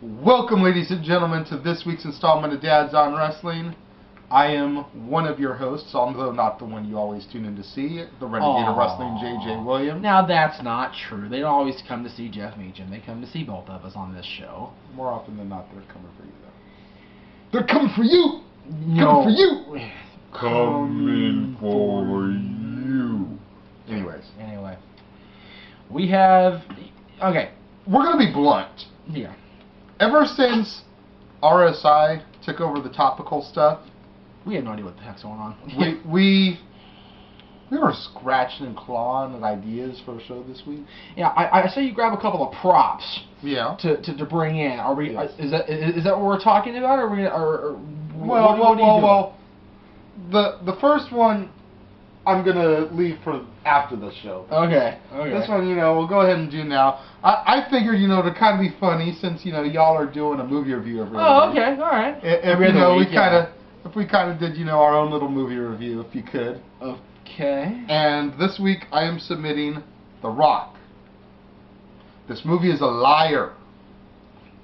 Welcome, ladies and gentlemen, to this week's installment of Dads on Wrestling. I am one of your hosts, although not the one you always tune in to see, the Renegade of Wrestling, J.J. Williams. Now that's not true. They don't always come to see Jeff Meacham. They come to see both of us on this show. More often than not, they're coming for you, though. They're coming for you! No. Coming for you! Coming for you. Anyway. We have... Okay. We're going to be blunt. Yeah. Ever since RSI took over the topical stuff, We have no idea what the heck's going on. we were scratching and clawing at ideas for a show this week. Yeah, I say you grab a couple of props Yeah. to bring in. Are we? Yes. Is that what we're talking about? Or are we? Well, what are you doing? the first one I'm gonna leave for after the show. Okay. This one, we'll go ahead and do now. I figured, to kind of be funny since y'all are doing a movie review every Oh, week. okay, all right. If we kind of did our own little movie review, if you could. Okay. And this week I am submitting The Rock. This movie is a liar.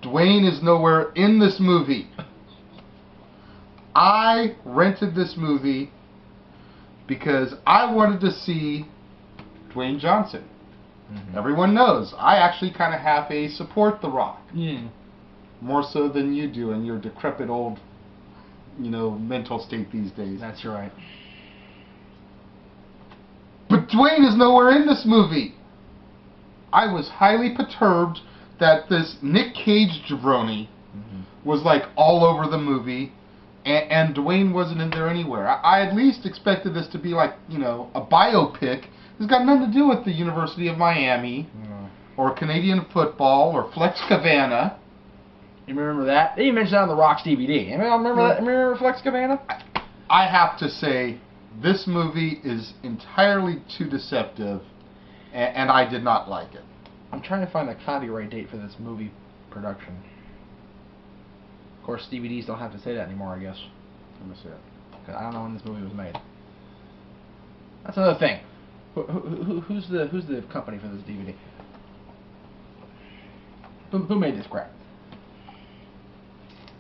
Dwayne is nowhere in this movie. I rented this movie because I wanted to see Dwayne Johnson. Mm-hmm. Everyone knows I actually kind of half support The Rock. Yeah. More so than you do in your decrepit old, mental state these days. That's right. But Dwayne is nowhere in this movie. I was highly perturbed that this Nick Cage jabroni was like all over the movie, and Dwayne wasn't in there anywhere. I at least expected this to be like, a biopic. It's got nothing to do with the University of Miami, or Canadian football, or Flex Cabana. You remember that? They mentioned that on the Rock's DVD. Remember that? Remember Flex Cabana? I have to say, this movie is entirely too deceptive, and I did not like it. I'm trying to find the copyright date for this movie production. Of course, DVDs don't have to say that anymore, I guess. Let me see it. 'Cause I don't know when this movie was made. That's another thing. Who's the company for this DVD? Who made this crap?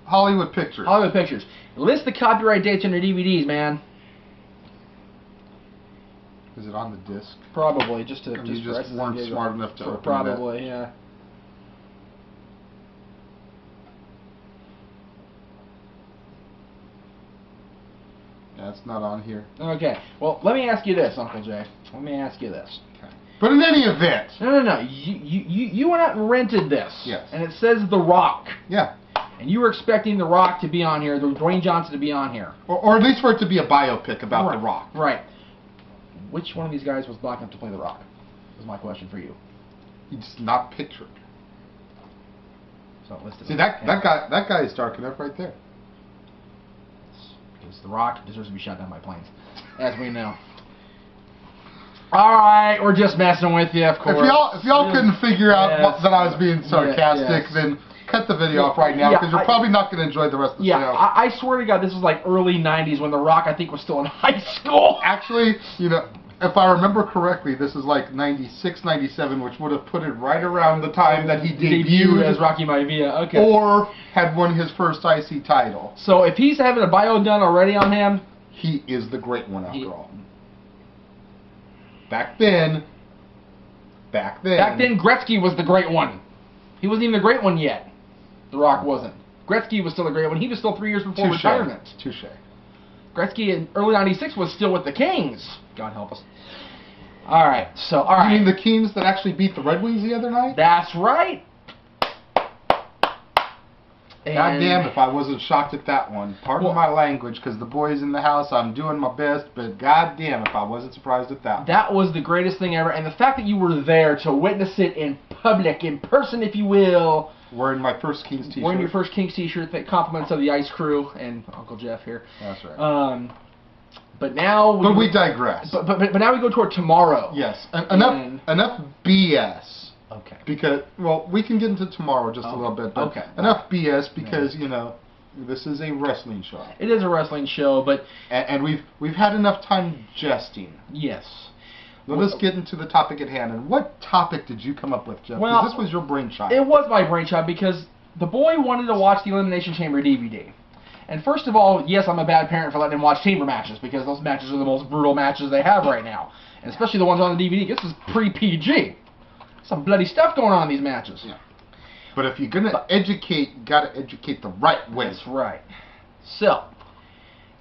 Hollywood Pictures. Hollywood Pictures. List the copyright dates on your DVDs, man. Is it on the disc? Probably, just You just weren't smart enough to open probably, yeah. That's not on here. Okay. Well, let me ask you this, Uncle Jay. Let me ask you this. Okay. But in any event. No. You went out and rented this. Yes. And it says The Rock. Yeah. And you were expecting The Rock to be on here, Dwayne Johnson to be on here. Or at least for it to be a biopic about right. The Rock. Right. Which one of these guys was black enough to play The Rock? Is my question for you. He's not pictured. So listed. See, that guy is dark enough right there. Because The Rock deserves to be shot down by planes, as we know. All right, we're just messing with you, of course. If y'all couldn't figure out Yes. that I was being sarcastic, Yes. then cut the video off right now, because you're probably not going to enjoy the rest of the Yeah, show. I swear to God, this was like early 90s when The Rock, I think, was still in high school. Actually, if I remember correctly, this is like 96, 97, which would have put it right around the time that he debuted as Rocky Maivia. Okay. or had won his first IC title. So if he's having a bio done already on him, He is the great one after all. Back then, Gretzky was the great one. He wasn't even the great one yet. The Rock wasn't. Gretzky was still the great one. He was still 3 years before retirement. Touche. Gretzky in early 96 was still with the Kings. God help us. All right. You mean the Kings that actually beat the Red Wings the other night? That's right. God damn if I wasn't shocked at that one. Pardon my language, because the boys in the house, I'm doing my best, but god damn if I wasn't surprised at that one. That was the greatest thing ever, and the fact that you were there to witness it in public, in person, if you will. Wearing my first Kings t-shirt. Wearing your first Kings t-shirt that compliments of the Ice Crew and Uncle Jeff here. That's right. But now we digress. But now we go toward tomorrow. Yes. Enough BS. Okay. Because, we can get into tomorrow just a little bit. But okay. Enough BS because, this is a wrestling show. It is a wrestling show, but... And we've had enough time jesting. Yes. Let us get into the topic at hand. And what topic did you come up with, Jeff? Well, this was your brainchild. It was my brainchild because the boy wanted to watch the Elimination Chamber DVD. And first of all, yes, I'm a bad parent for letting him watch chamber matches, because those matches are the most brutal matches they have right now. And especially the ones on the DVD. This is pre-PG. Some bloody stuff going on in these matches. Yeah. But if you're going to educate, you got to educate the right way. That's right. So,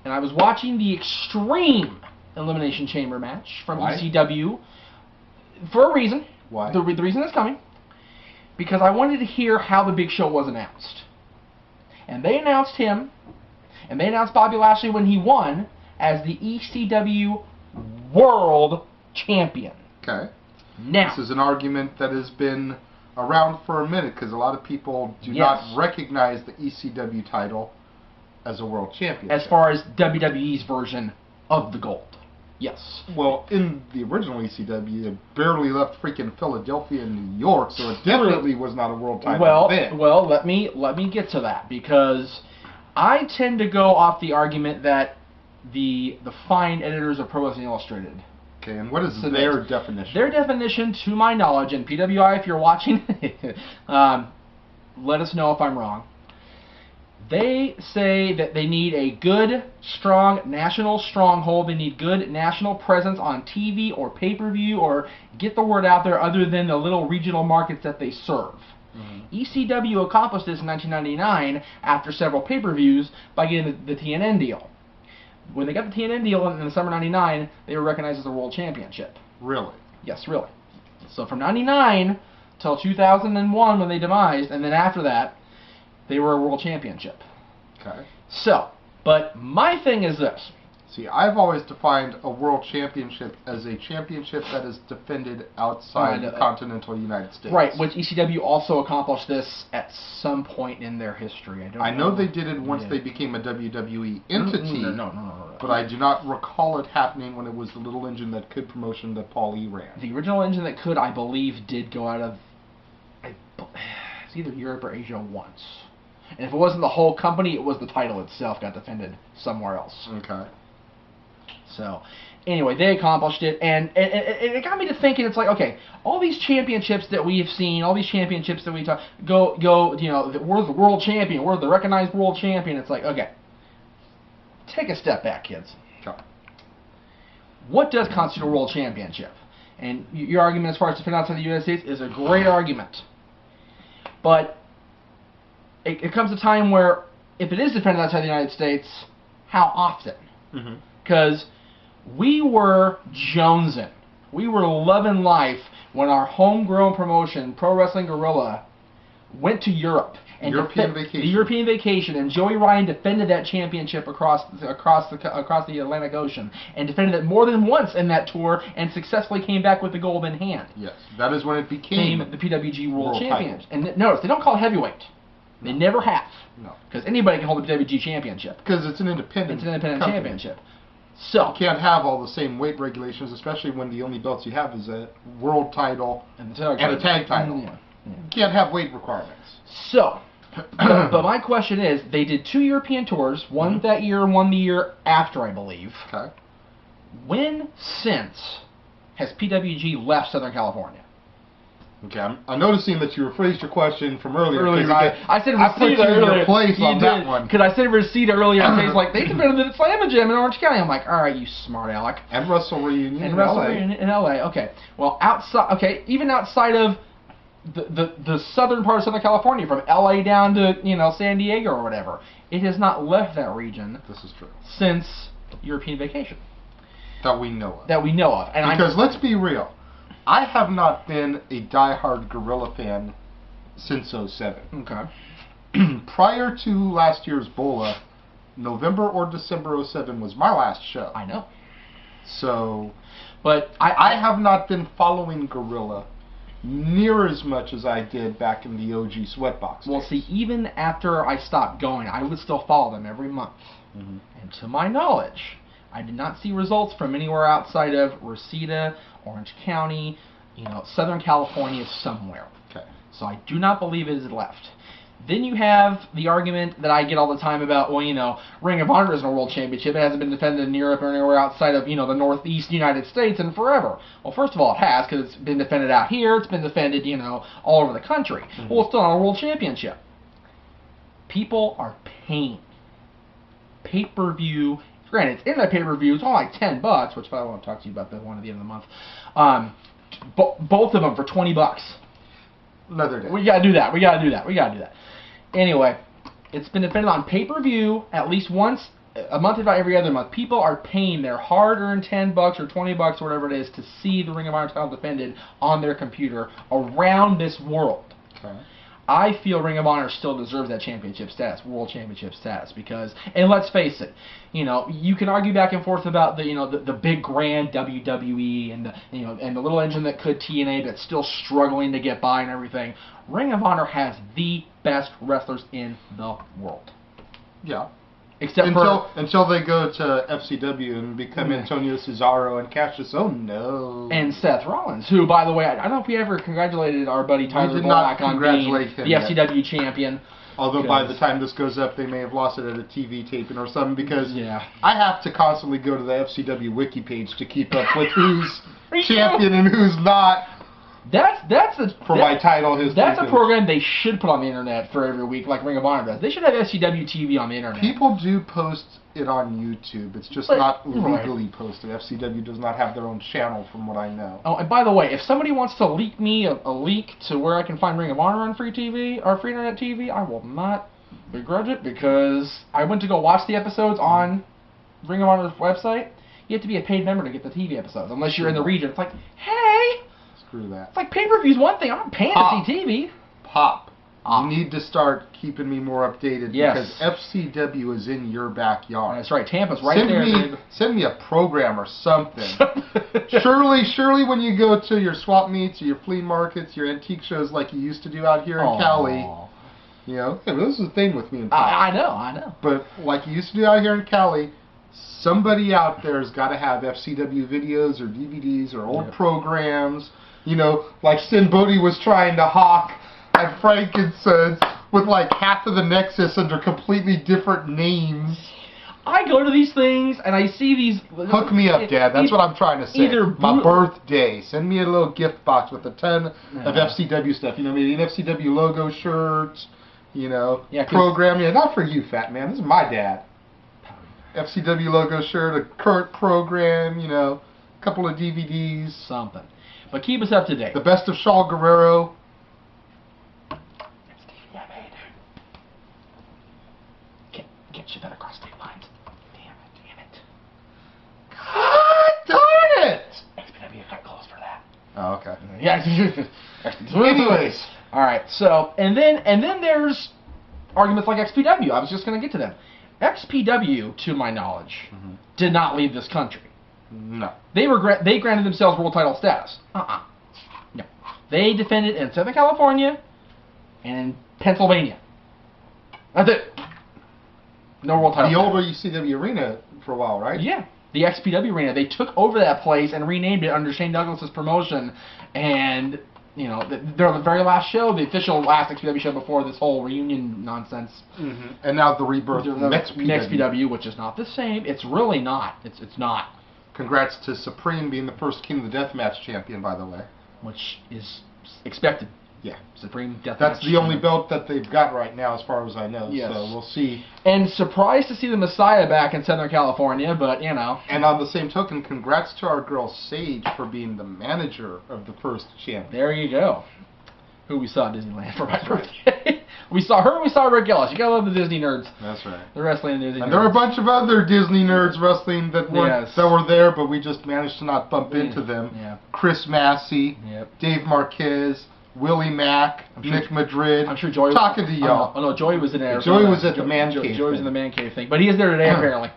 and I was watching the Extreme Elimination Chamber match from Why? ECW for a reason. Why? The reason it's coming. Because I wanted to hear how the Big Show was announced. And they announced him, and they announced Bobby Lashley when he won as the ECW World Champion. Okay. Now, This is an argument that has been around for a minute, because a lot of people do Yes. not recognize the ECW title as a world championship. as far as WWE's version of the gold. Yes. Well, in the original ECW, it barely left freaking Philadelphia and New York, so it definitely was not a world title then. Well, let me get to that, because I tend to go off the argument that the fine editors of Pro Wrestling Illustrated. Okay, and what is So their definition? Their definition, to my knowledge, and PWI, if you're watching, let us know if I'm wrong. They say that they need a good, strong national stronghold. They need good national presence on TV or pay-per-view, or get the word out there other than the little regional markets that they serve. ECW accomplished this in 1999 after several pay-per-views by getting the TNN deal. When they got the TNN deal in the summer '99, they were recognized as a world championship. Really? Yes, really. So from '99 till 2001 when they demised, and then after that, they were a world championship. Okay. So, but my thing is this. See, I've always defined a world championship as a championship that is defended outside the continental United States. Right, which ECW also accomplished this at some point in their history. I know they did it once they became a WWE entity, No. but I do not recall it happening when it was the little engine that could promotion that Paul E. ran. The original engine that could, I believe, did go out of it's either Europe or Asia once. And if it wasn't the whole company, it was the title itself got defended somewhere else. Okay. So, anyway, they accomplished it, and it got me to thinking. It's like, okay, all these championships that we have seen, all these championships that we talk, go, you know, we're the world champion, we're the recognized world champion. It's like, okay, take a step back, kids. Okay. What does constitute a world championship? And your argument as far as defending outside the United States is a great argument, but it comes a time where if it is defended outside the United States, how often? Because we were jonesing. We were loving life when our homegrown promotion, Pro Wrestling Guerrilla, went to Europe. And Vacation. The European Vacation, and Joey Ryan defended that championship across the Atlantic Ocean, and defended it more than once in that tour, and successfully came back with the gold in hand. Yes, that is when it became the PWG World Champion. title. And notice, they don't call it heavyweight. They never have. No. Because anybody can hold the PWG Championship. Because it's an independent. It's an independent company. championship. So You can't have all the same weight regulations, especially when the only belts you have is a world title and a tag title. Yeah. You can't have weight requirements. So, but my question is, they did 2 European tours, one that year and one the year after, I believe. Okay. When since has PWG left Southern California? Okay, I'm noticing that you rephrased your question from earlier. 'cause I said I put you Reseda in earlier. your place You on did, that one. because I said Reseda earlier. I was like, they defended the Slamma Gym in Orange County. I'm like, all right, you smart aleck. And Wrestle Reunion And in Wrestle LA. Reunion in LA. Okay. Well, even outside of the southern part of Southern California, from LA down to San Diego or whatever, it has not left that region This is true. since European Vacation That we know of. that we know of. And Because let's be real, I have not been a diehard Gorilla fan since '07. okay. Prior to last year's Bola, November or December '07 was my last show. I know. So But I have not been following Gorilla near as much as I did back in the OG Sweatbox. Well, days. see, even after I stopped going, I would still follow them every month. Mhm. And to my knowledge, I did not see results from anywhere outside of Reseda, Orange County, Southern California somewhere. Okay. So I do not believe it is left. Then you have the argument that I get all the time about, well, Ring of Honor isn't a world championship. It hasn't been defended in Europe or anywhere outside of, the Northeast United States in forever. Well, first of all, it has, because it's been defended out here. It's been defended, all over the country. Well, it's still not a world championship. People are paying pay-per-view. Granted, it's in that pay-per-view. It's only like $10, which I want to talk to you about the one at the end of the month. Both of them for $20. Another day. We gotta do that. Anyway, it's been defended on pay-per-view at least once a month, if not every other month. People are paying their hard-earned $10 or $20 or whatever it is to see the Ring of Honor title defended on their computer around this world. Okay. I feel Ring of Honor still deserves that championship status, world championship status, because, and let's face it, you can argue back and forth about the big grand WWE and the little engine that could TNA that's still struggling to get by and everything. Ring of Honor has the best wrestlers in the world. Yeah. Except until they go to FCW and become Antonio Cesaro and Cassius. Oh no! And Seth Rollins, who, by the way, I don't know if we ever congratulated our buddy Tyler Black on being the FCW champion. Although by the time this goes up, they may have lost it at a TV taping or something, because I have to constantly go to the FCW wiki page to keep up with who's champion and who's not. That's my title history. That's a program they should put on the internet for every week, like Ring of Honor does. They should have FCW TV on the internet. People do post it on YouTube. It's just not legally posted. FCW does not have their own channel, from what I know. Oh, and by the way, if somebody wants to leak me a link to where I can find Ring of Honor on free TV or free internet TV, I will not begrudge it, because I went to go watch the episodes on Ring of Honor's website. You have to be a paid member to get the TV episodes, unless you're in the region. It's like, hey. Screw that. It's like pay-per-view's one thing. I'm not paying to see TV. You need to start keeping me more updated, because FCW is in your backyard. That's right. Tampa's right there. Send me a program or something. Surely when you go to your swap meets, or your flea markets, your antique shows like you used to do out here in Cali, this is the thing with me and I know. But like you used to do out here in Cali, somebody out there has got to have FCW videos or DVDs or old programs. Like Sin Bodhi was trying to hawk at Frankincense with like half of the Nexus under completely different names. I go to these things and I see these. Hook me up, Dad. That's what I'm trying to say. My birthday. Send me a little gift box with a ton of FCW stuff. Maybe an FCW logo shirt. Program. Not for you, fat man. This is my dad. FCW logo shirt, a current program. A couple of DVDs. Something. But keep us up to date. The best of Shaul Guerrero. Can't ship that across state lines. Damn it. God darn it! XPW got close for that. Oh, okay. Yeah. Anyways. Alright, so, and then there's arguments like XPW. I was just going to get to them. XPW, to my knowledge, did not leave this country. No. They granted themselves world title status. No. They defended in Southern California and in Pennsylvania. That's it. No world title. The old ECW arena for a while, right? Yeah. The XPW arena. They took over that place and renamed it under Shane Douglas's promotion. And, they're the very last show, the official last XPW show before this whole reunion nonsense. And now the rebirth of XPW, which is not the same. It's really not. It's not. Congrats to Supreme being the first King of the Deathmatch champion, by the way. Which is expected. Yeah. Supreme Deathmatch. That's the only belt that they've got right now, as far as I know. Yes. So we'll see. And surprised to see the Messiah back in Southern California, but, And on the same token, congrats to our girl Sage for being the manager of the first champion. There you go. Who we saw at Disneyland for my birthday. We saw her, we saw Rick Ellis. You gotta love the Disney nerds. That's right. The wrestling Disney nerds. And there were a bunch of other Disney nerds wrestling that were there, but we just managed to not bump into them. Yeah. Chris Massey, Dave Marquez, Willie Mack, Nick Madrid. I'm sure Joey was talking to y'all. Oh no, Joey was in there. Joey was at the man cave. Joey was in the man cave thing, but he is there today apparently.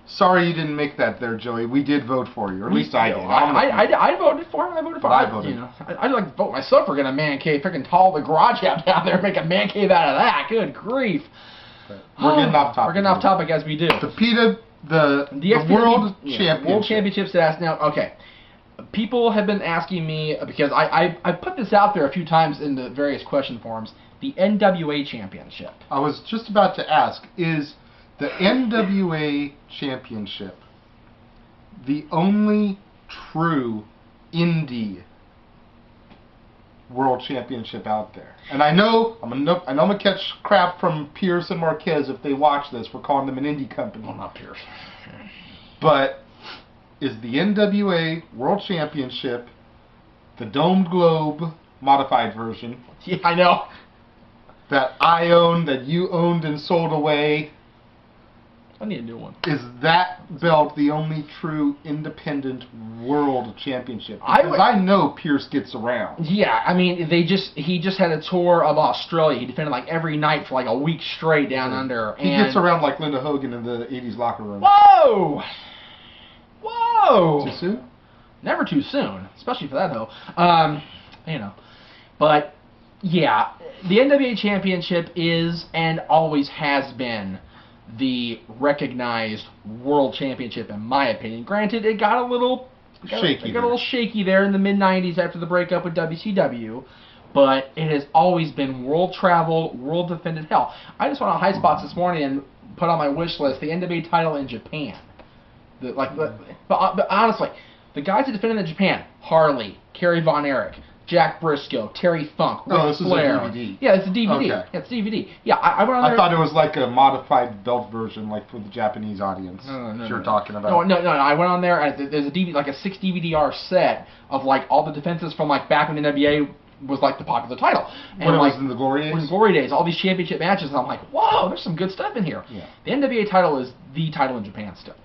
Sorry you didn't make that there, Joey. We did vote for you, or at least I did. I voted for him. I voted for him. I voted. I'd like to vote myself for getting a man cave. Freaking tall the garage out down there, make a man cave out of that. Good grief. We're getting off topic. We're getting off topic as we do. The World Championship. World Championship status. Now, okay. People have been asking me, because I put this out there a few times in the various question forums, the NWA Championship. I was just about to ask, is the NWA Championship the only true indie World Championship out there. And I know I'm gonna catch crap from Pierce and Marquez if they watch this for calling them an indie company. Well, not Pierce. But is the NWA World Championship the domed globe modified version Yeah, I know. that I owned, that you owned and sold away? I need a new one. Is that belt the only true independent world championship? I Because would- I know Pierce gets around. Yeah, I mean, he just had a tour of Australia. He defended like every night for like a week straight down under. He and gets around like Linda Hogan in the 80s locker room. Whoa! Whoa! Too soon? Never too soon, especially for that hoe. You know, but yeah, the NWA Championship is and always has been the recognized world championship, in my opinion. Granted, it got a little Shaky It got a little shaky there in the mid '90s after the breakup with WCW. But it has always been world traveled, world defended. Hell, I just went on High Spots this morning and put on my wish list the NWA title in Japan. But honestly, the guys that defended in Japan: Harley, Kerry Von Erich, Jack Briscoe, Terry Funk, Oh, Ric this is a Flair. DVD. Yeah, it's a DVD. Okay. Yeah, it's a DVD. Yeah, I went on there. I thought it was like a modified belt version, like for the Japanese audience. No, You're talking about. No, I went on there and there's a DVD, like a 6 DVD-R set of like all the defenses from like back when the NWA was like the popular title. And When it like was in the glory days? in glory days, all these championship matches, and I'm like, whoa, there's some good stuff in here. Yeah. The NWA title is the title in Japan still.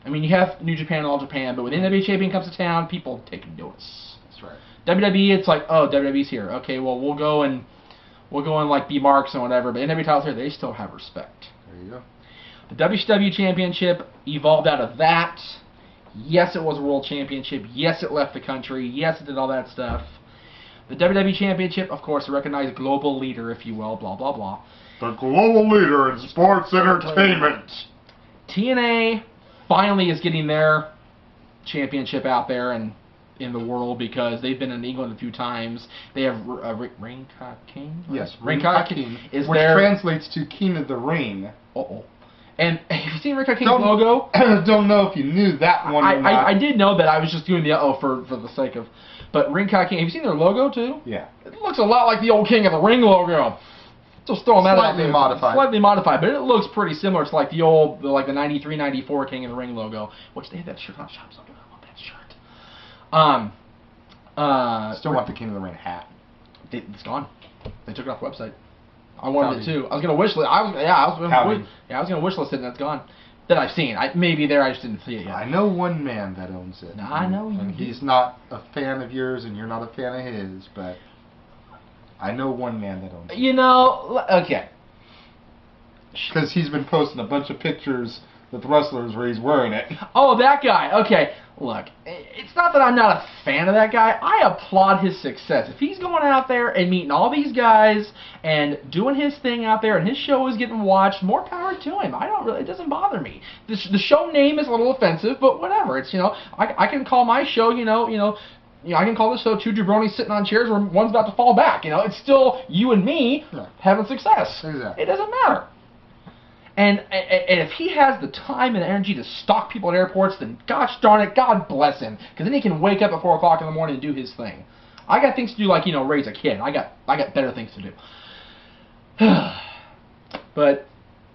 I mean, you have New Japan and All Japan, but when the NWA champion comes to town, people take notice. That's right. WWE, it's like, oh, WWE's here. Okay, well, we'll go and like be marks and whatever, but NWA title's here, they still have respect. There you go. The WCW Championship evolved out of that. Yes, it was a world championship. Yes, it left the country. Yes, it did all that stuff. The WWE Championship, of course, a recognized global leader, if you will, blah, blah, blah. The global leader in sports entertainment. TNA finally is getting their championship out there and in the world because they've been in England a few times. They have Ring Ka King? Yes, Ring Ka Ka King, is which there. translates to King of the Ring. Uh-oh. And have you seen Ring Ka King's logo? Don't know if you knew that one or not. I did know that. I was just doing the for the sake of. But Ring Ka King, have you seen their logo too? Yeah. It looks a lot like the old King of the Ring logo. Just throwing that out Slightly there. modified. Slightly modified, but it looks pretty similar to like the old, like the 93, 94 King of the Ring logo, which they had that shirt on shop, so I want that shirt. Still want the King of the Ring hat. It's gone. They took it off the website. I wanted it too. I was gonna wish list. I was gonna wish list it, and it's gone. That I've seen. Maybe there, I just didn't see it yet. I know one man that owns it. I know you And do. he's not a fan of yours, and you're not a fan of his, but I know one man that owns it. You know, okay. Because he's been posting a bunch of pictures with wrestlers where he's wearing it. Oh, that guy. Okay. Look, it's not that I'm not a fan of that guy. I applaud his success. If he's going out there and meeting all these guys and doing his thing out there and his show is getting watched, more power to him. It doesn't bother me. The show name is a little offensive, but whatever. It's, I can call my show, I can call this show two jabronis sitting on chairs where one's about to fall back. It's still you and me having success. Exactly. It doesn't matter. And if he has the time and energy to stalk people at airports, then gosh darn it, God bless him. Because then he can wake up at 4 o'clock in the morning and do his thing. I got things to do, like, raise a kid. I got better things to do. But,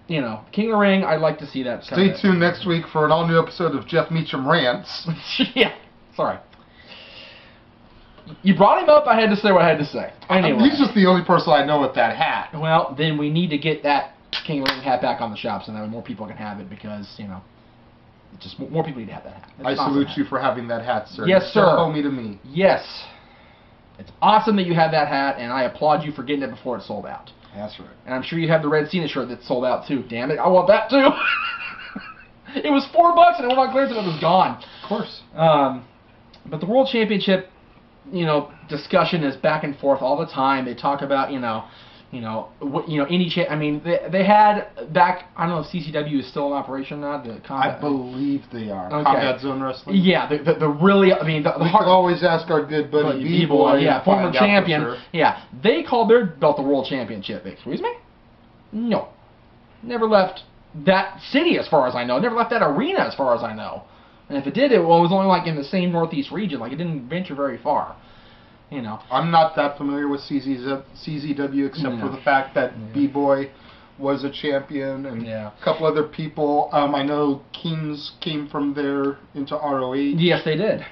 King of the Ring, I'd like to see that. Stay tuned next week for an all-new episode of Jeff Meacham Rants. Yeah, sorry. You brought him up, I had to say what I had to say. Anyway. He's just the only person I know with that hat. Well, then we need to get that King of the Ring hat back on the shop so that more people can have it because, just more people need to have that hat. I salute you for having that hat, sir. Yes, sir. You're homie to me. Yes. It's awesome that you have that hat, and I applaud you for getting it before it sold out. That's right. And I'm sure you have the Red Cena shirt that's sold out, too. Damn it, I want that, too. It was $4, and it went on clearance, and it was gone. Of course. But the World Championship, discussion is back and forth all the time. They talk about, they had back. I don't know if CCW is still in operation or not. The combat, I believe they are. Okay. Combat Zone Wrestling. Yeah, the really. I mean, the We can always ask our good buddy B-Boy. yeah, and former find out for champion. sure. Yeah, they called their belt the World Championship. Excuse me? No, never left that city as far as I know. Never left that arena as far as I know. And if it did, it was only like in the same Northeast region. Like it didn't venture very far. You know. I'm not that familiar with CZW except for the fact that B-Boy was a champion and a couple other people. I know Kings came from there into ROH. Yes, they did.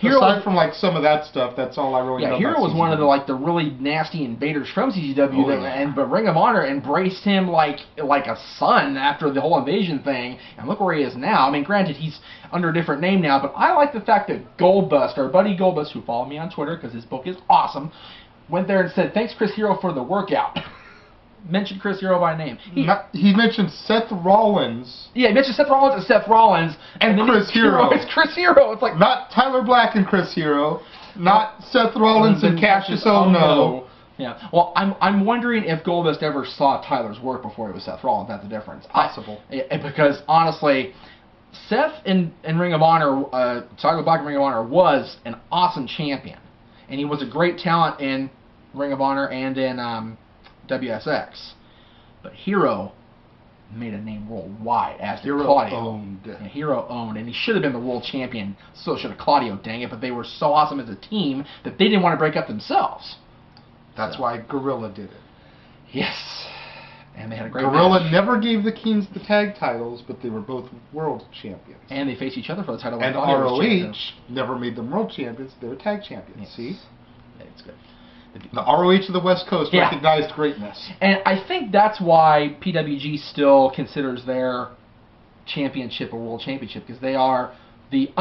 Aside from like some of that stuff, that's all I really know. Yeah, Hero was one of the really nasty invaders from CZW, but Ring of Honor embraced him like a son after the whole invasion thing, and look where he is now. I mean, granted, he's under a different name now, but I like the fact that Goldust, our buddy Goldust, who followed me on Twitter because his book is awesome, went there and said, "Thanks, Chris Hero, for the workout." Mentioned Chris Hero by name. He mentioned Seth Rollins. Yeah, he mentioned Seth Rollins and Seth Rollins. And then Chris Hero. It's Chris Hero. It's like... Not Tyler Black and Chris Hero. Not Seth Rollins and Cassius Ohno. Yeah. Well, I'm wondering if Goldust ever saw Tyler's work before it was Seth Rollins. That's the difference. Possible. Because, honestly, Seth in Ring of Honor, Tyler Black in Ring of Honor, was an awesome champion. And he was a great talent in Ring of Honor and in... WSX, but Hero made a name worldwide as did Claudio. Owned. Yeah, Hero owned, and he should have been the world champion. So should have Claudio, dang it! But they were so awesome as a team that they didn't want to break up themselves. That's why Gorilla did it. Yes, and they had a great Gorilla match. never gave the Kings the tag titles, but they were both world champions. And they faced each other for the title. And ROH never made them world champions; they were tag champions. Yes. See, it's good. The ROH of the West Coast recognized greatness. And I think that's why PWG still considers their championship a world championship, because they are the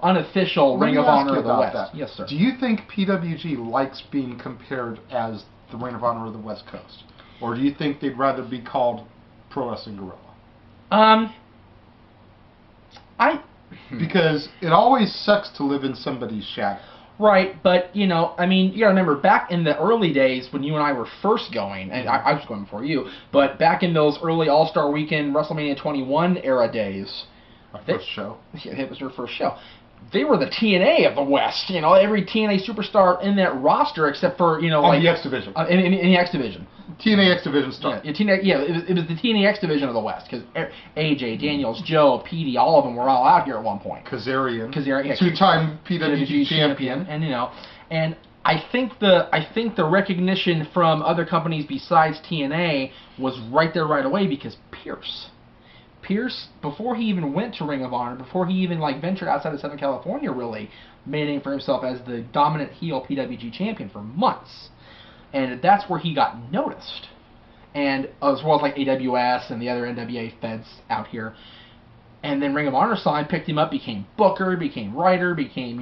unofficial Ring of Honor of the West. That. Yes, sir. Do you think PWG likes being compared as the Ring of Honor of the West Coast? Or do you think they'd rather be called Pro Wrestling Guerrilla? Because it always sucks to live in somebody's shadow. Right, but, I mean, you gotta remember, back in the early days when you and I were first going, and I was going before you, but back in those early All-Star Weekend WrestleMania 21 era days... My first show. Yeah, it was your first show. They were the TNA of the West, every TNA superstar in that roster except for, On the X Division. In the X Division. TNA X Division star. Yeah, it was the TNA X Division of the West, because AJ, Daniels, Joe, Petey, all of them were all out here at one point. Kazarian. Yeah, two-time PWG champion. And, and I think the recognition from other companies besides TNA was right there right away, because Pierce, before he even went to Ring of Honor, before he even ventured outside of Southern California, really made a name for himself as the dominant heel PWG champion for months, and that's where he got noticed, and as well as AWS and the other NWA feds out here. And then Ring of Honor saw him, picked him up, became booker, became writer, became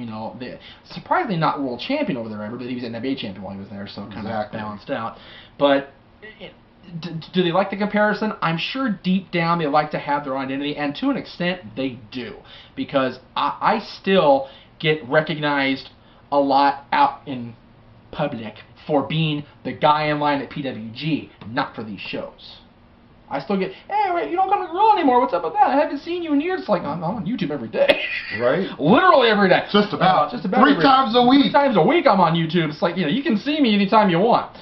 surprisingly not world champion over there ever, but he was NWA champion while he was there, so kind of balanced out. But do they like the comparison? I'm sure deep down they like to have their own identity, and to an extent they do, because I still get recognized a lot out in public for being the guy in line at PWG, not for these shows. I still get, "Hey, wait, you don't come to Gorilla anymore. What's up with that? I haven't seen you in years." It's like, I'm on YouTube every day. Right? Literally every day. Just about. Three times a week. 3 times a week I'm on YouTube. It's like, you can see me anytime you want.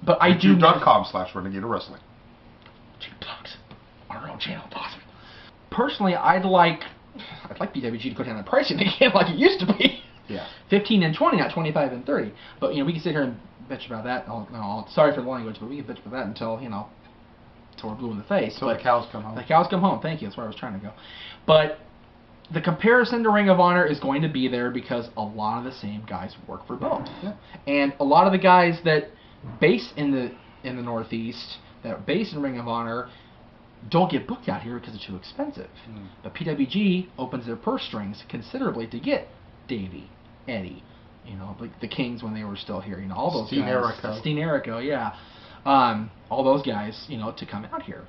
But I do... YouTube.com/Renegade Wrestling. Plugs. Our own channel. Awesome. Personally, I'd like PWG to go down in pricing again like it used to be. Yeah. 15 and 20, not 25 and 30. But, we can sit here and bitch about that. Sorry for the language, but we can bitch about that until we're blue in the face. Until the cows come home. The cows come home. Thank you. That's where I was trying to go. But the comparison to Ring of Honor is going to be there because a lot of the same guys work for both. Yeah. And a lot of the guys that base in the Northeast, that base in Ring of Honor, don't get booked out here because it's too expensive. But PWG opens their purse strings considerably to get Davey, Eddie, like the Kings when they were still here, all those guys. Steen Erico, yeah. All those guys, to come out here.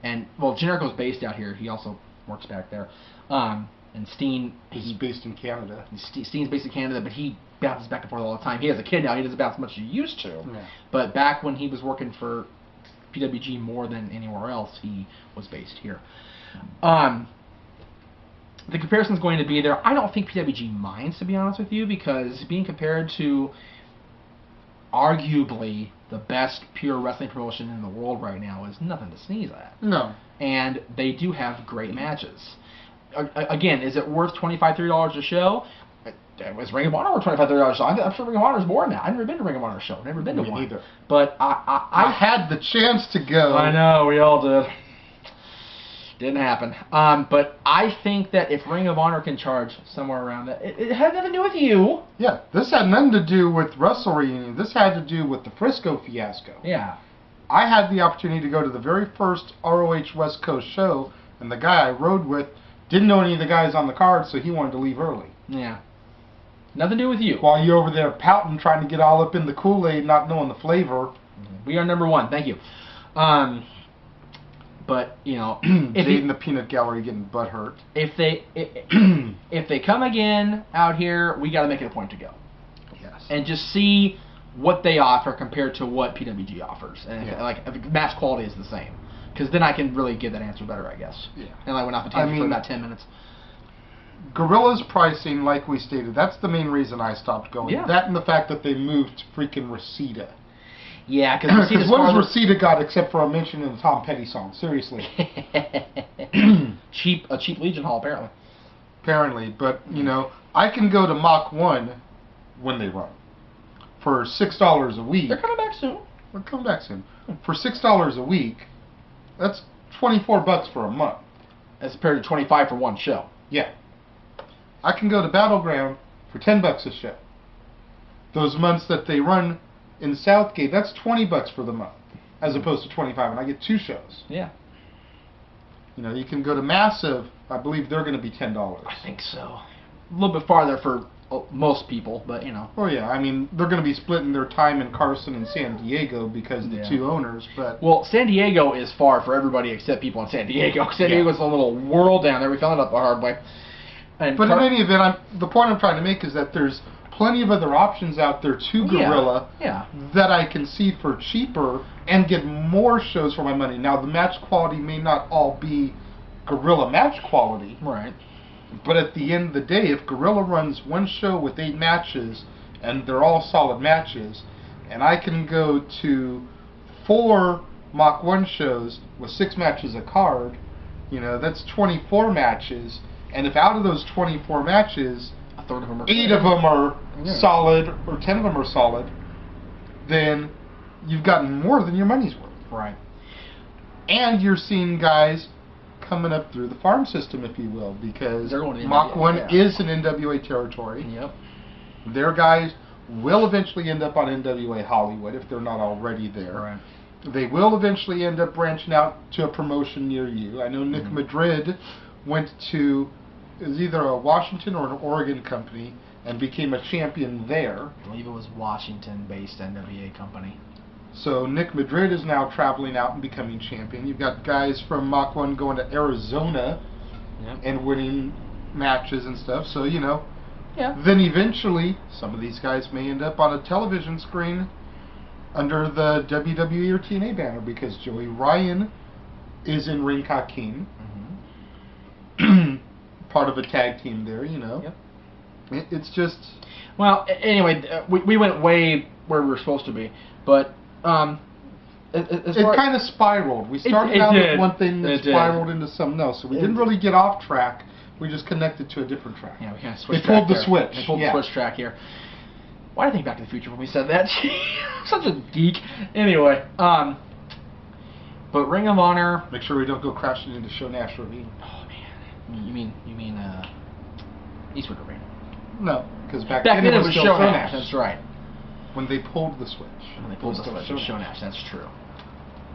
And, Generico's based out here. He also works back there. And Steen... He's based in Canada. Steen's based in Canada, but he bounces back and forth all the time. He has a kid now. He doesn't bounce as much as he used to. Yeah. But back when he was working for PWG more than anywhere else, he was based here. The comparison's going to be there. I don't think PWG minds, to be honest with you, because being compared to arguably the best pure wrestling promotion in the world right now is nothing to sneeze at. No. And they do have great matches. again, is it worth $25-$30 a show? Was Ring of Honor worth $25-$30 a show? I'm sure Ring of Honor is more than that. I've never been to Ring of Honor show. Never been to one. Either. But I had the chance to go. I know, we all did. Didn't happen. But I think that if Ring of Honor can charge somewhere around that, it had nothing to do with you. Yeah, this had nothing to do with Wrestle Reunion. This had to do with the Frisco fiasco. Yeah. I had the opportunity to go to the very first ROH West Coast show, and the guy I rode with didn't know any of the guys on the card, so he wanted to leave early. Yeah. Nothing to do with you. While you're over there pouting, trying to get all up in the Kool-Aid, not knowing the flavor. We are number one. Thank you. But, you know, Jade in the Peanut Gallery getting butt hurt. If they come again out here, we got to make it a point to go. Yes. And just see what they offer compared to what PWG offers. And if match quality is the same. Because then I can really give that answer better, I guess. Yeah. And I went off the tangent for about 10 minutes. Gorilla's pricing, like we stated, that's the main reason I stopped going. Yeah. That and the fact that they moved to freaking Reseda. Yeah, because what has Reseda got except for a mention in the Tom Petty song? Seriously. A cheap Legion Hall, apparently. Apparently, but, you know, I can go to Mach 1 when they run for $6 a week. They're coming back soon. They're coming back soon. For $6 a week, that's $24 for a month. As compared to $25 for one show. Yeah. I can go to Battleground for $10 a show. Those months that they run in Southgate, that's $20 for the month, as opposed to $25, and I get 2 shows. Yeah. You know, you can go to Massive. I believe they're going to be $10. I think so. A little bit farther for most people, but you know. Oh yeah, I mean they're going to be splitting their time in Carson and San Diego because of the 2 owners. But well, San Diego is far for everybody except people in San Diego. San Diego's a little world down there. We found it out the hard way. But in any event, the point I'm trying to make is that there's plenty of other options out there to Gorilla that I can see for cheaper and get more shows for my money. Now, the match quality may not all be Gorilla match quality. Right. But at the end of the day, if Gorilla runs one show with 8 matches and they're all solid matches, and I can go to 4 Mach 1 shows with 6 matches a card, you know, that's 24 matches. And if out of those 24 matches, a third of them are 8 of them are solid, or 10 of them are solid, then you've gotten more than your money's worth. Right. And you're seeing guys coming up through the farm system, if you will, because Mach 1 is an NWA territory. Yep. Their guys will eventually end up on NWA Hollywood if they're not already there. Right. They will eventually end up branching out to a promotion near you. I know Nick Madrid went to, it was either a Washington or an Oregon company, and became a champion there. I believe it was Washington-based NWA company. So Nick Madrid is now traveling out and becoming champion. You've got guys from Mach 1 going to Arizona and winning matches and stuff. So, you know, then eventually some of these guys may end up on a television screen under the WWE or TNA banner, because Joey Ryan is in Ring Hakeem. Part of a tag team there, you know. Yep. It's just... Well, anyway, we went way where we were supposed to be, but it kind of spiraled. We started out with one thing that spiraled into something else, so we didn't really get off track. We just connected to a different track. Yeah, we kind of switched. They pulled the switch. They pulled the switch track here. Why did I think Back to the Future when we said that? Such a geek. Anyway, but Ring of Honor. Make sure we don't go crashing into Show Nash Ravine. Oh man, you mean Eastwood Arena? No, because back then it it was was still Show Nash. That's right. When they pulled the switch. When they pulled the switch, it was Show Nash. That's true.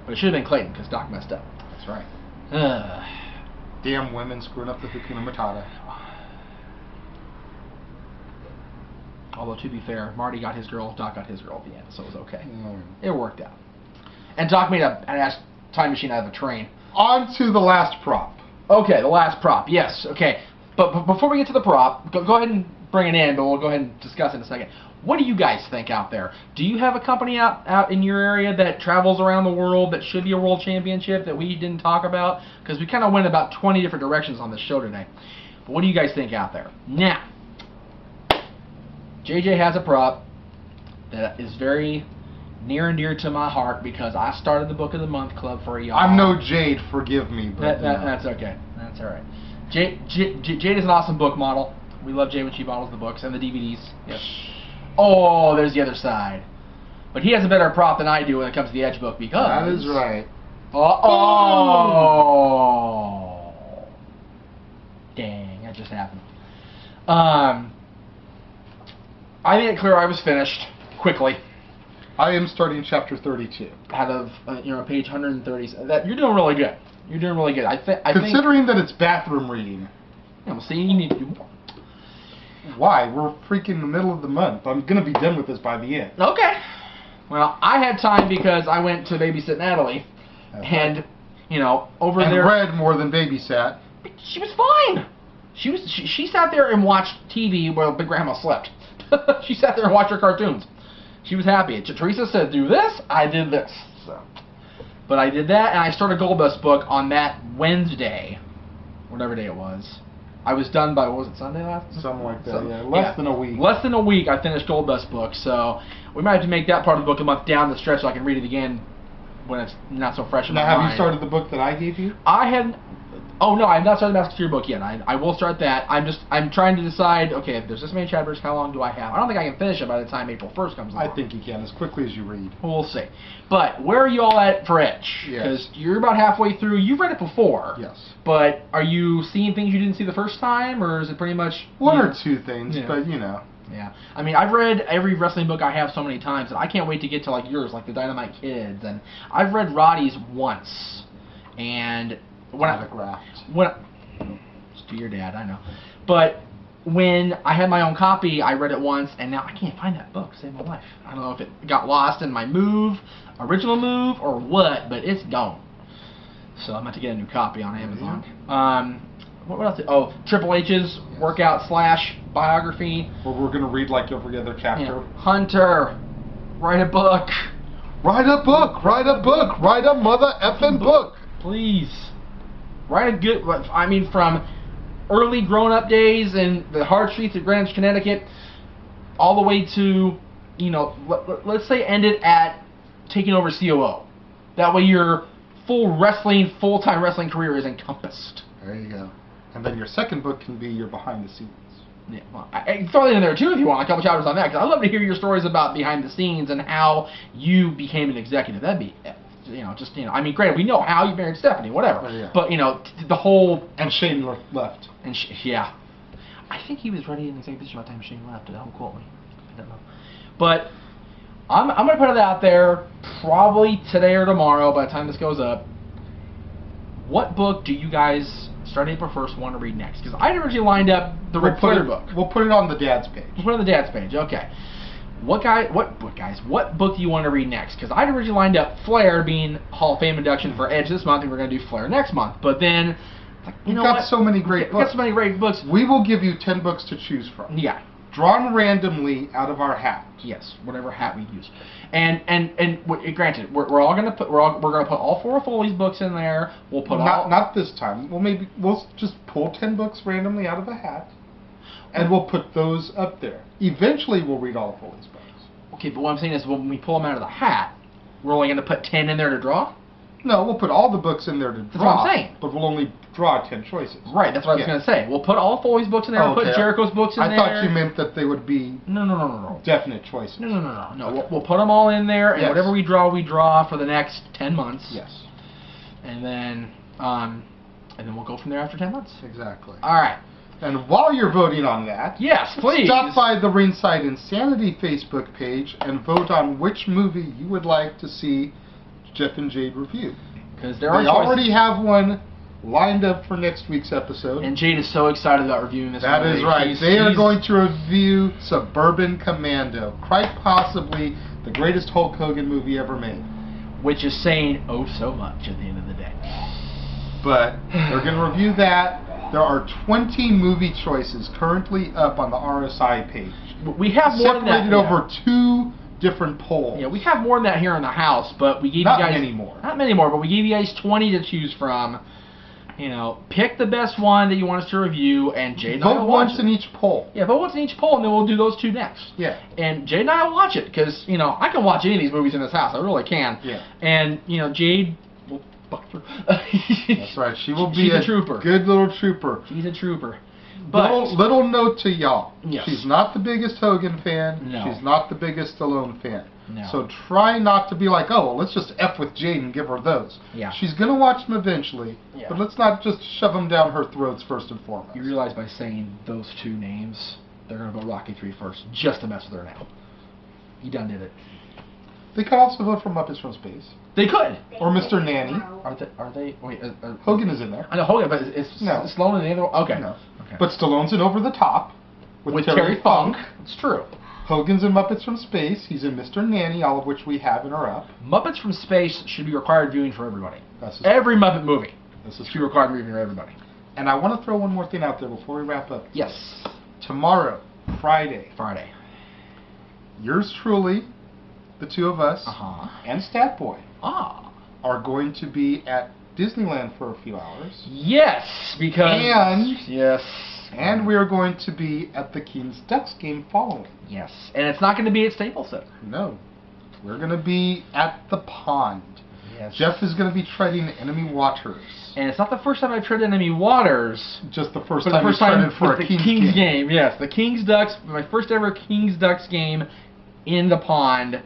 But it should have been Clayton because Doc messed up. That's right. Damn women screwing up the Hakuna Matata. Although, to be fair, Marty got his girl, Doc got his girl at the end, so it was okay. It worked out. And Doc made an ass time machine out of a train. On to the last prop. Okay, the last prop. Yes, okay. But before we get to the prop, go ahead and bring it in, but we'll go ahead and discuss it in a second. What do you guys think out there? Do you have a company out in your area that travels around the world that should be a world championship that we didn't talk about? Because we kind of went about 20 different directions on this show today. But what do you guys think out there? Now, JJ has a prop that is very near and dear to my heart because I started the Book of the Month Club for y'all. I'm no Jade, forgive me. But that's okay. That's all right. Jade is an awesome book model. We love Jade when she models the books and the DVDs. Yes. Oh, there's the other side. But he has a better prop than I do when it comes to the Edge book because... That is right. Oh. Dang, that just happened. I made it clear I was finished quickly. I am starting chapter 32. Out of page 130. That you're doing really good. You're doing really good. I think Considering that it's bathroom reading. Yeah, well, see, you need to do more. Why? We're freaking in the middle of the month. I'm gonna be done with this by the end. Okay. Well, I had time because I went to babysit Natalie, and over and there. read more than babysat. She was fine. She sat there and watched TV while Big Grandma slept. She sat there and watched her cartoons. She was happy. Teresa said, "Do this." I did this. So, but I did that, and I started Goldust book on that Wednesday, whatever day it was. I was done by, what was it, Sunday last? Something like that. Yeah, less than a week. Less than a week. I finished Goldust book, so we might have to make that part of the book a month down the stretch so I can read it again when it's not so fresh in my mind. Now, have you started the book that I gave you? I have. Oh no, I've not started the Musketeer book yet. I will start that. I'm trying to decide. Okay, if there's this many chapters, how long do I have? I don't think I can finish it by the time April 1st comes along. I think you can as quickly as you read. We'll see. But where are you all at for Edge? Because you're about halfway through. You've read it before. Yes. But are you seeing things you didn't see the first time, or is it pretty much one or two things? Yeah. But Yeah. I mean, I've read every wrestling book I have so many times, and I can't wait to get to like yours, like the Dynamite Kids, and I've read Roddy's once, and it's to your dad, I know. But when I had my own copy, I read it once, and now I can't find that book to save my life. I don't know if it got lost in my original move, or what, but it's gone. So I'm about to get a new copy on Amazon. What else? Oh, Triple H's workout / biography. Well, we're going to read like every other chapter. Yeah. Hunter, write a book. Write a book! Write a book! Write a mother effing book! Please. Write a good, from early grown-up days in the hard streets of Greenwich, Connecticut, all the way to, let's say end it at taking over COO. That way your full-time wrestling career is encompassed. There you go. And then your second book can be your behind the scenes. Yeah, well, I throw that in there too if you want, a couple chapters on that, because I love to hear your stories about behind the scenes and how you became an executive. That'd be, granted, we know how you married Stephanie, whatever. Oh, yeah. But, the whole... And Shane left. And yeah. I think he was ready in the executive position by the time Shane left. Don't quote me. I don't know. But I'm going to put it out there probably today or tomorrow by the time this goes up. What book do you guys, starting April 1st, want to read next? Because I originally lined up the Ric Flair book. We'll put it on the dad's page. We'll put it on the dad's page, okay. What book do you want to read next? Because I'd originally lined up Flair being Hall of Fame induction for Edge this month, and we're going to do Flair next month. But then, We've got so many great books. Got so many great books. We will give you 10 books to choose from. Yeah. Drawn randomly out of our hat. Yes, whatever hat we use. And granted, we're all gonna put all 4 of Foley's books in there. We'll put not this time. We'll just pull 10 books randomly out of a hat, and we'll put those up there. Eventually, we'll read all of Foley's books. Okay, but what I'm saying is, when we pull them out of the hat, we're only gonna put 10 in there to draw. No, we'll put all the books in there to draw. That's what I'm saying. But we'll only draw 10 choices. Right, that's what I was going to say. We'll put all Foley's books in there. We'll put Jericho's books in there. I thought you meant that they would be no. definite choices. No. Okay. We'll put them all in there, and whatever we draw for the next 10 months. Yes. And then we'll go from there after 10 months. Exactly. All right. And while you're voting on that, yes, please stop by the Ringside Insanity Facebook page and vote on which movie you would like to see Jeff and Jade review. Because they already have one lined up for next week's episode. And Jade is so excited about reviewing this movie. That is right. They are going to review Suburban Commando, quite possibly the greatest Hulk Hogan movie ever made. Which is saying oh so much at the end of the day. But they're going to review that. There are 20 movie choices currently up on the RSI page. We have more than that. Separated over 2 different polls. Yeah, we have more than that here in the house, but we gave you guys... Not many more. Not many more, but we gave you guys 20 to choose from. Pick the best one that you want us to review, and Jade and I will watch it. Vote once in each poll. Yeah, vote once in each poll, and then we'll do those 2 next. Yeah. And Jade and I will watch it, because, I can watch any of these movies in this house. I really can. Yeah. And, Jade buck through. That's right. She will be She's a trooper. good little trooper. She's a trooper. But Little note to y'all. Yes. She's not the biggest Hogan fan. No. She's not the biggest Stallone fan. No. So try not to be like, oh, well, let's just F with Jade and give her those. Yeah. She's going to watch them eventually, Yeah. but let's not just shove them down her throats first and foremost. you realize by saying those two names, they're going to vote Rocky 3 first, just to mess with her now. He done did it. They could also vote for Muppets from Space. They could. Or Mr. Nanny. Are they? Wait. Hogan is in there. I know Hogan, but is No. Stallone in the other one? Okay. No. Okay. But Stallone's in Over the Top with Terry Funk. It's true. Hogan's in Muppets from Space. He's in Mr. Nanny, all of which we have and are up. Muppets from Space should be required viewing for everybody. This is Every Muppet movie This is should be required viewing for everybody. And I want to throw one more thing out there before we wrap up. Yes. Tomorrow, Friday, Friday. yours truly, the two of us, and Stat Boy Ah. are going to be at Disneyland for a few hours. Yes, because yes. And we are going to be at the Kings Ducks game following. Yes, and it's not going to be at Staples Center. No. We're going to be at the pond. Yes. Jeff is going to be treading enemy waters. And it's not the first time I've treaded enemy waters. Just the first For time the first you time treaded for with a the Kings game. game. Yes, the Kings Ducks, my first ever Kings Ducks game in the pond.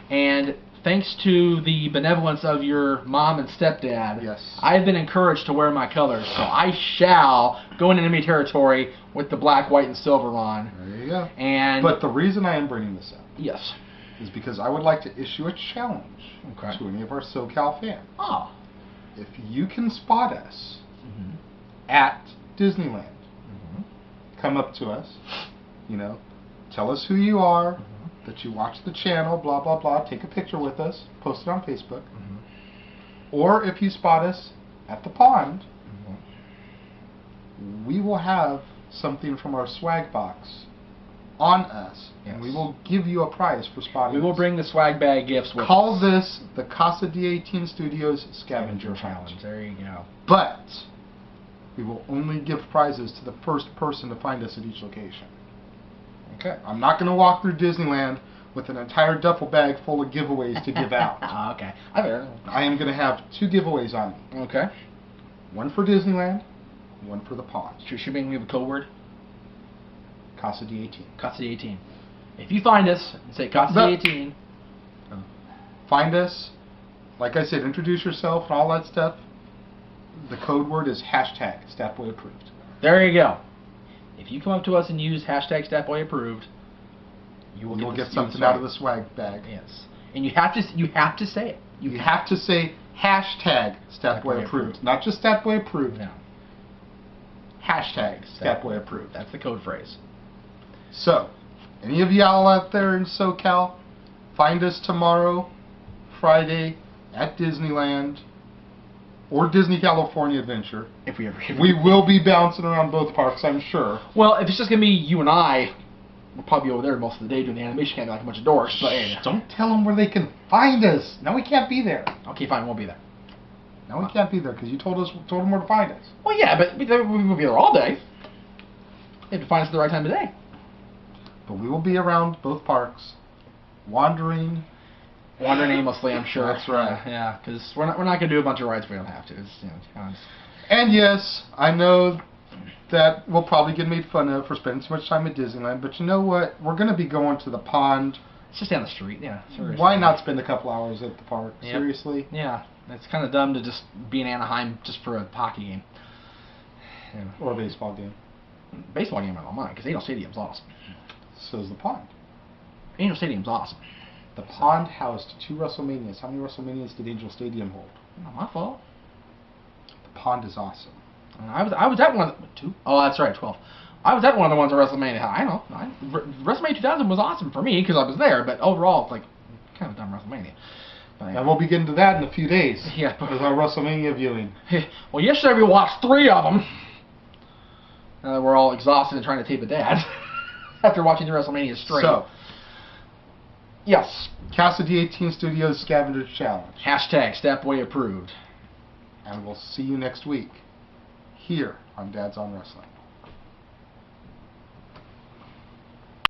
And thanks to the benevolence of your mom and stepdad, Yes. I've been encouraged to wear my colors. So I shall go into enemy territory with the black, white, and silver on. There you go. And But the reason I am bringing this up yes. is because I would like to issue a challenge Okay. to any of our SoCal fans. Oh. If you can spot us Mm-hmm. at Disneyland, Mm-hmm. come up to us, tell us who you are, Mm-hmm. that you watch the channel, blah, blah, blah, take a picture with us, post it on Facebook. Mm-hmm. Or if you spot us at the pond, Mm-hmm. we will have something from our swag box on us, and Yes. we will give you a prize for spotting We will us. bring the swag bag gifts with Call us. this the Casa D18 Studios Scavenger Challenge. There you go. But we will only give prizes to the first person to find us at each location. Okay. I'm not going to walk through Disneyland with an entire duffel bag full of giveaways to give out. Okay. I better. I am going to have 2 giveaways on me. Okay. One for Disneyland, one for the pond. Should we give a code word? Casa D18. Casa 18. If you find us and say Casa No. 18, Find us. Like I said, introduce yourself and all that stuff. The code word is hashtag StatBoyApproved. there you go. If you come up to us and use hashtag StatBoyApproved, you will You'll get, get the something out of the swag bag. Yes. And you have to say it. You have to say hashtag StatBoyApproved. Not just StatBoyApproved. No. Hashtag StatBoyApproved. That's the code phrase. So, any of y'all out there in SoCal, find us tomorrow, Friday, at Disneyland, or Disney California Adventure. If we ever We will be bouncing around both parks, I'm sure. Well, if it's just gonna be you and I, we'll probably be over there most of the day doing the animation camp like a bunch of dorks. But hey, Don't tell them where they can find us. No, we can't be there. okay, fine, we'll be there. No, we can't be there because you told them where to find us. Well, yeah, but we'll be there all day. You have to find us at the right time of day. But we will be around both parks, wandering. Wandering aimlessly, I'm sure. That's right. Yeah, because we're not gonna do a bunch of rides if we don't have to. It's, kind of- And yes, I know that we'll probably get made fun of for spending too much time at Disneyland, but you know what? We're going to be going to the pond. it's just down the street. Yeah. Seriously. Why not spend a couple hours at the park? Yep. Seriously? Yeah, it's kind of dumb to just be in Anaheim just for a hockey game. Yeah. Or a baseball game. Baseball game I don't mind because Angel Stadium's awesome. So's the pond. Angel Stadium's awesome. The pond housed 2 WrestleManias. How many WrestleManias did Angel Stadium hold? Not my fault. The pond is awesome. I was at one of the, 2? Oh, that's right, 12. I was at one of the ones at WrestleMania. I know. WrestleMania 2000 was awesome for me because I was there, but overall, it's like kind of dumb WrestleMania. But, And we'll be getting to that in a few days. Yeah. With our WrestleMania viewing. Well, yesterday we watched 3 of them. Now that we're all exhausted and trying to tape a dad after watching the WrestleMania straight. So, yes. Casa D18 Studios Scavenger Challenge. Hashtag Statboy approved. And we'll see you next week here on Dad's on Wrestling.